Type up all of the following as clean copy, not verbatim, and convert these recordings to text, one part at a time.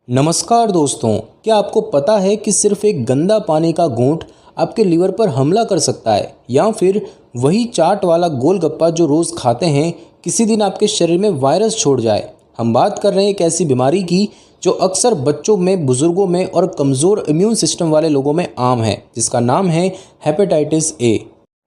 नमस्कार दोस्तों, क्या आपको पता है कि सिर्फ एक गंदा पानी का घूंट आपके लीवर पर हमला कर सकता है, या फिर वही चाट वाला गोलगप्पा जो रोज़ खाते हैं किसी दिन आपके शरीर में वायरस छोड़ जाए। हम बात कर रहे हैं एक ऐसी बीमारी की जो अक्सर बच्चों में, बुजुर्गों में और कमज़ोर इम्यून सिस्टम वाले लोगों में आम है, जिसका नाम है हेपेटाइटिस ए।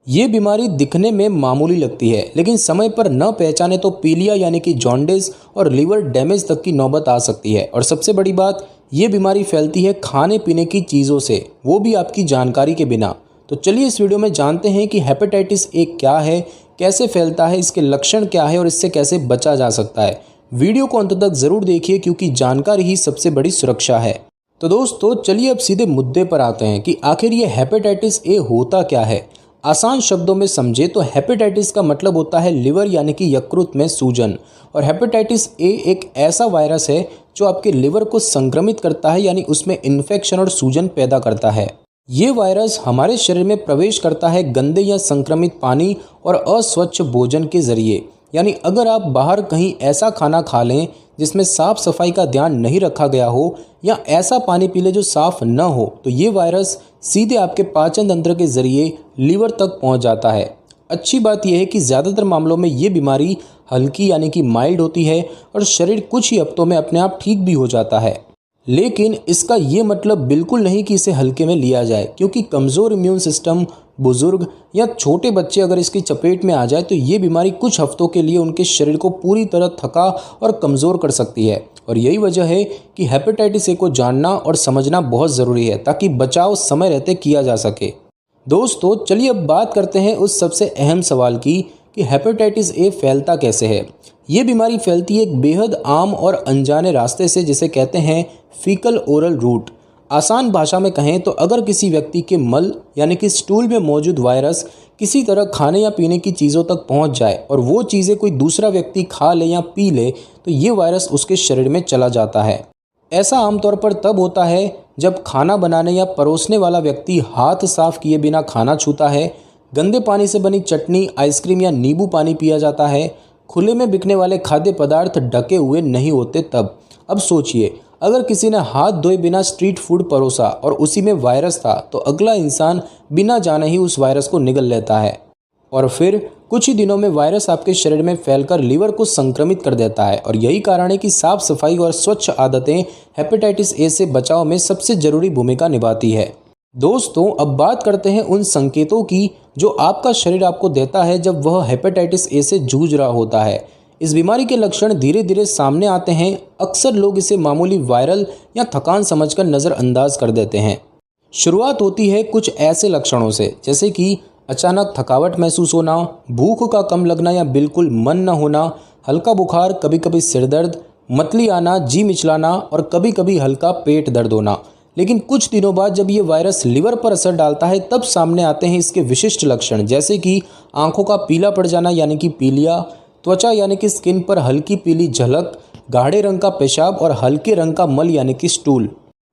ये बीमारी दिखने में मामूली लगती है, लेकिन समय पर न पहचाने तो पीलिया यानी कि जॉन्डिस और लीवर डैमेज तक की नौबत आ सकती है। और सबसे बड़ी बात, ये बीमारी फैलती है खाने पीने की चीज़ों से, वो भी आपकी जानकारी के बिना। तो चलिए इस वीडियो में जानते हैं कि हेपेटाइटिस ए क्या है, कैसे फैलता है, इसके लक्षण क्या है और इससे कैसे बचा जा सकता है। वीडियो को अंत तक ज़रूर देखिए, क्योंकि जानकारी ही सबसे बड़ी सुरक्षा है। तो दोस्तों चलिए अब सीधे मुद्दे पर आते हैं कि आखिर ये हेपेटाइटिस ए होता क्या है। आसान शब्दों में समझे तो हेपेटाइटिस का मतलब होता है लिवर यानी कि यकृत में सूजन। और हेपेटाइटिस ए एक ऐसा वायरस है जो आपके लिवर को संक्रमित करता है, यानी उसमें इन्फेक्शन और सूजन पैदा करता है। ये वायरस हमारे शरीर में प्रवेश करता है गंदे या संक्रमित पानी और अस्वच्छ भोजन के जरिए। यानी अगर आप बाहर कहीं ऐसा खाना खा लें जिसमें साफ सफाई का ध्यान नहीं रखा गया हो, या ऐसा पानी पी ले जो साफ न हो, तो ये वायरस सीधे आपके पाचन तंत्र के जरिए लीवर तक पहुंच जाता है। अच्छी बात यह है कि ज़्यादातर मामलों में ये बीमारी हल्की यानी कि माइल्ड होती है और शरीर कुछ ही हफ्तों में अपने आप ठीक भी हो जाता है। लेकिन इसका ये मतलब बिल्कुल नहीं कि इसे हल्के में लिया जाए, क्योंकि कमज़ोर इम्यून सिस्टम, बुजुर्ग या छोटे बच्चे अगर इसकी चपेट में आ जाए तो ये बीमारी कुछ हफ्तों के लिए उनके शरीर को पूरी तरह थका और कमज़ोर कर सकती है। और यही वजह है कि हेपेटाइटिस ए को जानना और समझना बहुत ज़रूरी है, ताकि बचाव समय रहते किया जा सके। दोस्तों चलिए अब बात करते हैं उस सबसे अहम सवाल की कि हेपेटाइटिस ए फैलता कैसे है। ये बीमारी फैलती है एक बेहद आम और अनजाने रास्ते से, जिसे कहते हैं फीकल ओरल रूट। आसान भाषा में कहें तो अगर किसी व्यक्ति के मल यानी कि स्टूल में मौजूद वायरस किसी तरह खाने या पीने की चीज़ों तक पहुंच जाए और वो चीज़ें कोई दूसरा व्यक्ति खा ले या पी ले, तो ये वायरस उसके शरीर में चला जाता है। ऐसा आमतौर पर तब होता है जब खाना बनाने या परोसने वाला व्यक्ति हाथ साफ किए बिना खाना छूता है, गंदे पानी से बनी चटनी, आइसक्रीम या नींबू पानी पिया जाता है, खुले में बिकने वाले खाद्य पदार्थ ढके हुए नहीं होते तब। अब सोचिए, अगर किसी ने हाथ धोए बिना स्ट्रीट फूड परोसा और उसी में वायरस था, तो अगला इंसान बिना जाने ही उस वायरस को निगल लेता है और फिर कुछ ही दिनों में वायरस आपके शरीर में फैलकर लीवर को संक्रमित कर देता है। और यही कारण है कि साफ सफाई और स्वच्छ आदतें हेपेटाइटिस ए से बचाव में सबसे जरूरी भूमिका निभाती है। दोस्तों अब बात करते हैं उन संकेतों की जो आपका शरीर आपको देता है जब वह हेपेटाइटिस ए से जूझ रहा होता है। इस बीमारी के लक्षण धीरे धीरे सामने आते हैं। अक्सर लोग इसे मामूली वायरल या थकान समझकर नज़रअंदाज कर देते हैं। शुरुआत होती है कुछ ऐसे लक्षणों से, जैसे कि अचानक थकावट महसूस होना, भूख का कम लगना या बिल्कुल मन न होना, हल्का बुखार, कभी कभी सिर दर्द, मतली आना, जी मिचलाना और कभी कभी हल्का पेट दर्द होना। लेकिन कुछ दिनों बाद जब ये वायरस लिवर पर असर डालता है, तब सामने आते हैं इसके विशिष्ट लक्षण, जैसे कि आंखों का पीला पड़ जाना यानी कि पीलिया, त्वचा यानी कि स्किन पर हल्की पीली झलक, गाढ़े रंग का पेशाब और हल्के रंग का मल यानी कि स्टूल।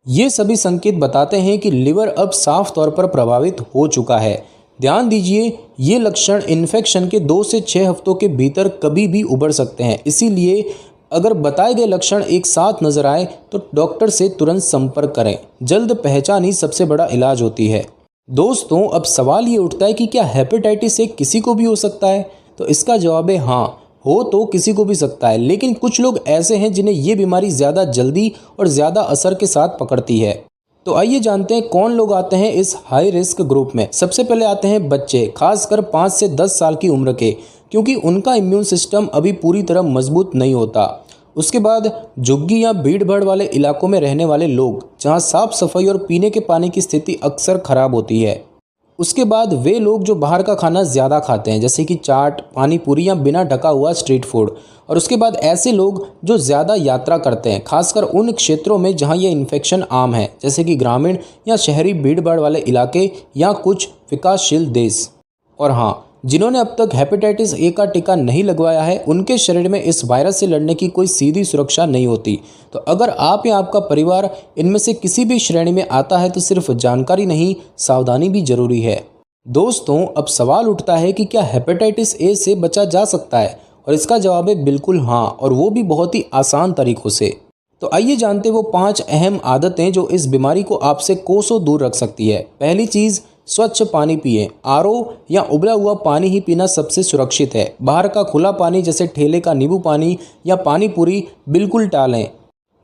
ये सभी संकेत बताते हैं कि लिवर अब साफ तौर पर प्रभावित हो चुका है। ध्यान दीजिए, ये लक्षण इन्फेक्शन के 2 से 6 हफ्तों के भीतर कभी भी उभर सकते हैं। इसीलिए अगर बताए गए लक्षण एक साथ नजर आए तो डॉक्टर से तुरंत संपर्क करें। जल्द पहचान ही सबसे बड़ा इलाज होती है। दोस्तों अब सवाल ये उठता है कि क्या हेपेटाइटिस ए किसी को भी हो सकता है? तो इसका जवाब है हाँ, हो तो किसी को भी सकता है, लेकिन कुछ लोग ऐसे हैं जिन्हें ये बीमारी ज़्यादा जल्दी और ज़्यादा असर के साथ पकड़ती है। तो आइए जानते हैं कौन लोग आते हैं इस हाई रिस्क ग्रुप में। सबसे पहले आते हैं बच्चे, खासकर 5 से 10 साल की उम्र के, क्योंकि उनका इम्यून सिस्टम अभी पूरी तरह मजबूत नहीं होता। उसके बाद झुग्गी या भीड़ भाड़ वाले इलाकों में रहने वाले लोग, जहां साफ सफाई और पीने के पानी की स्थिति अक्सर खराब होती है। उसके बाद वे लोग जो बाहर का खाना ज़्यादा खाते हैं, जैसे कि चाट, पानी पूरी या बिना ढका हुआ स्ट्रीट फूड। और उसके बाद ऐसे लोग जो ज़्यादा यात्रा करते हैं, खासकर उन क्षेत्रों में जहां यह इन्फेक्शन आम है, जैसे कि ग्रामीण या शहरी भीड़ भाड़ वाले इलाके या कुछ विकासशील देश। और हाँ, जिन्होंने अब तक हेपेटाइटिस ए का टीका नहीं लगवाया है, उनके शरीर में इस वायरस से लड़ने की कोई सीधी सुरक्षा नहीं होती। तो अगर आप या आपका परिवार इनमें से किसी भी श्रेणी में आता है, तो सिर्फ जानकारी नहीं, सावधानी भी जरूरी है। दोस्तों अब सवाल उठता है कि क्या हेपेटाइटिस ए से बचा जा सकता है? और इसका जवाब है बिल्कुल हाँ, और वो भी बहुत ही आसान तरीकों से। तो आइए जानते वो 5 अहम आदतें जो इस बीमारी को आपसे कोसों दूर रख सकती है। पहली चीज़, स्वच्छ पानी पिएं। आरओ या उबला हुआ पानी ही पीना सबसे सुरक्षित है। बाहर का खुला पानी जैसे ठेले का नींबू पानी या पानी पूरी बिल्कुल टालें।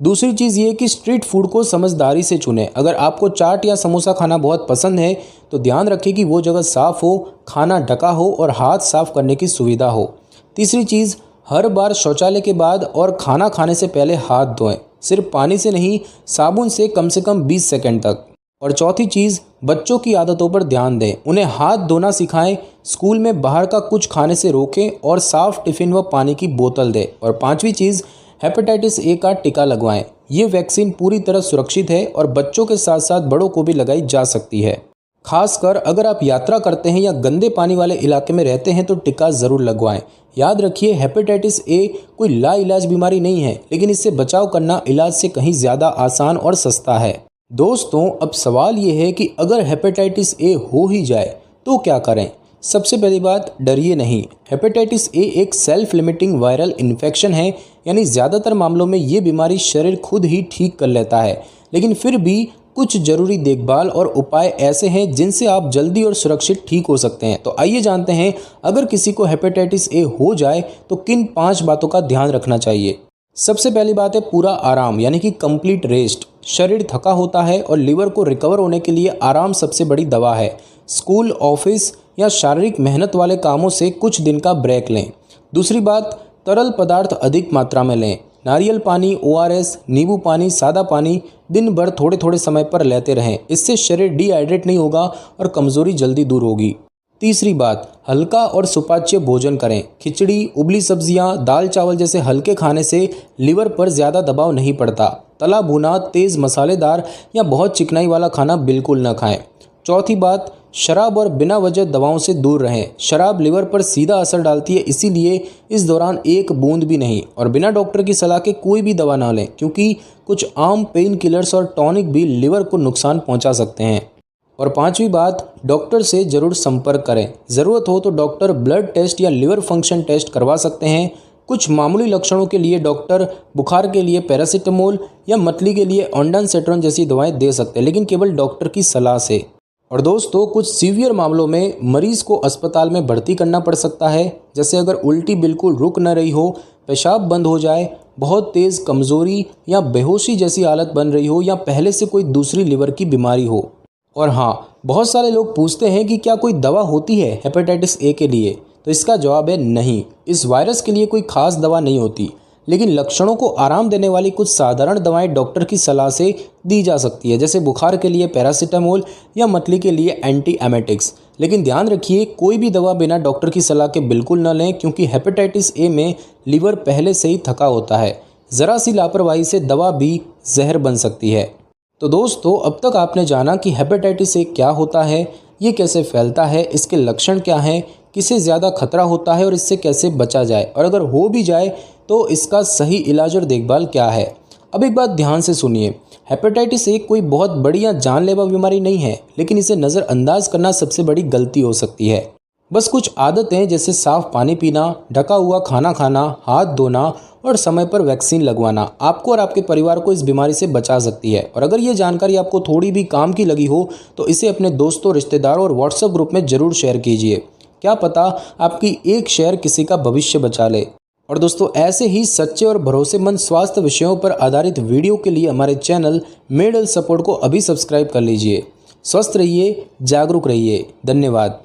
दूसरी चीज़ ये कि स्ट्रीट फूड को समझदारी से चुनें। अगर आपको चाट या समोसा खाना बहुत पसंद है तो ध्यान रखें कि वो जगह साफ़ हो, खाना ढका हो और हाथ साफ करने की सुविधा हो। तीसरी चीज़, हर बार शौचालय के बाद और खाना खाने से पहले हाथ धोएं। सिर्फ पानी से नहीं, साबुन से कम 20 सेकंड तक। और चौथी चीज़, बच्चों की आदतों पर ध्यान दें। उन्हें हाथ धोना सिखाएं, स्कूल में बाहर का कुछ खाने से रोकें और साफ टिफ़िन व पानी की बोतल दें। और पांचवी चीज़, हेपेटाइटिस ए का टीका लगवाएं। ये वैक्सीन पूरी तरह सुरक्षित है और बच्चों के साथ साथ बड़ों को भी लगाई जा सकती है। खासकर अगर आप यात्रा करते हैं या गंदे पानी वाले इलाके में रहते हैं तो टीका ज़रूर लगवाएं। याद रखिए, हेपेटाइटिस ए कोई लाइलाज बीमारी नहीं है, लेकिन इससे बचाव करना इलाज से कहीं ज़्यादा आसान और सस्ता है। दोस्तों, अब सवाल ये है कि अगर हेपेटाइटिस ए हो ही जाए तो क्या करें। सबसे पहली बात, डरिए नहीं। हेपेटाइटिस ए एक सेल्फ लिमिटिंग वायरल इन्फेक्शन है, यानी ज़्यादातर मामलों में ये बीमारी शरीर खुद ही ठीक कर लेता है। लेकिन फिर भी कुछ जरूरी देखभाल और उपाय ऐसे हैं जिनसे आप जल्दी और सुरक्षित ठीक हो सकते हैं। तो आइए जानते हैं, अगर किसी को हेपेटाइटिस ए हो जाए तो किन 5 बातों का ध्यान रखना चाहिए। सबसे पहली बात है पूरा आराम, यानी कि कंप्लीट रेस्ट। शरीर थका होता है और लिवर को रिकवर होने के लिए आराम सबसे बड़ी दवा है। स्कूल, ऑफिस या शारीरिक मेहनत वाले कामों से कुछ दिन का ब्रेक लें। दूसरी बात, तरल पदार्थ अधिक मात्रा में लें। नारियल पानी, ओआरएस, नींबू पानी, सादा पानी दिन भर थोड़े थोड़े समय पर लेते रहें। इससे शरीर डिहाइड्रेट नहीं होगा और कमज़ोरी जल्दी दूर होगी। तीसरी बात, हल्का और सुपाच्य भोजन करें। खिचड़ी, उबली सब्जियां, दाल चावल जैसे हल्के खाने से लिवर पर ज़्यादा दबाव नहीं पड़ता। तला भुना, तेज़ मसालेदार या बहुत चिकनाई वाला खाना बिल्कुल न खाएं। चौथी बात, शराब और बिना वजह दवाओं से दूर रहें। शराब लिवर पर सीधा असर डालती है, इसीलिए इस दौरान एक बूंद भी नहीं। और बिना डॉक्टर की सलाह के कोई भी दवा ना लें, क्योंकि कुछ आम पेन किलर्स और टॉनिक भी लिवर को नुकसान पहुंचा सकते हैं। और पांचवी बात, डॉक्टर से ज़रूर संपर्क करें। ज़रूरत हो तो डॉक्टर ब्लड टेस्ट या लिवर फंक्शन टेस्ट करवा सकते हैं। कुछ मामूली लक्षणों के लिए डॉक्टर बुखार के लिए पैरासीटामोल या मतली के लिए ऑन्डानसेट्रॉन जैसी दवाएं दे सकते हैं, लेकिन केवल डॉक्टर की सलाह से। और दोस्तों, कुछ सीवियर मामलों में मरीज को अस्पताल में भर्ती करना पड़ सकता है, जैसे अगर उल्टी बिल्कुल रुक न रही हो, पेशाब बंद हो जाए, बहुत तेज़ कमज़ोरी या बेहोशी जैसी हालत बन रही हो, या पहले से कोई दूसरी लिवर की बीमारी हो। और हाँ, बहुत सारे लोग पूछते हैं कि क्या कोई दवा होती है हेपेटाइटिस ए के लिए, तो इसका जवाब है नहीं। इस वायरस के लिए कोई खास दवा नहीं होती, लेकिन लक्षणों को आराम देने वाली कुछ साधारण दवाएं डॉक्टर की सलाह से दी जा सकती है, जैसे बुखार के लिए पैरासीटामोल या मतली के लिए एंटी एमेटिक्स। लेकिन ध्यान रखिए, कोई भी दवा बिना डॉक्टर की सलाह के बिल्कुल न लें, क्योंकि हेपेटाइटिस ए में लिवर पहले से ही थका होता है। ज़रा सी लापरवाही से दवा भी जहर बन सकती है। तो दोस्तों, अब तक आपने जाना कि हेपेटाइटिस ए क्या होता है, ये कैसे फैलता है, इसके लक्षण क्या हैं, किसे ज़्यादा खतरा होता है और इससे कैसे बचा जाए, और अगर हो भी जाए तो इसका सही इलाज और देखभाल क्या है। अब एक बात ध्यान से सुनिए, हेपेटाइटिस ए कोई बहुत बड़ी या जानलेवा बीमारी नहीं है, लेकिन इसे नज़रअंदाज करना सबसे बड़ी गलती हो सकती है। बस कुछ आदतें जैसे साफ पानी पीना, ढका हुआ खाना खाना, हाथ धोना और समय पर वैक्सीन लगवाना आपको और आपके परिवार को इस बीमारी से बचा सकती है। और अगर ये जानकारी आपको थोड़ी भी काम की लगी हो तो इसे अपने दोस्तों, रिश्तेदारों और व्हाट्सएप ग्रुप में ज़रूर शेयर कीजिए। क्या पता आपकी एक शेयर किसी का भविष्य बचा ले। और दोस्तों, ऐसे ही सच्चे और भरोसेमंद स्वास्थ्य विषयों पर आधारित वीडियो के लिए हमारे चैनल मेड हेल्थ सपोर्ट को अभी सब्सक्राइब कर लीजिए। स्वस्थ रहिए, जागरूक रहिए। धन्यवाद।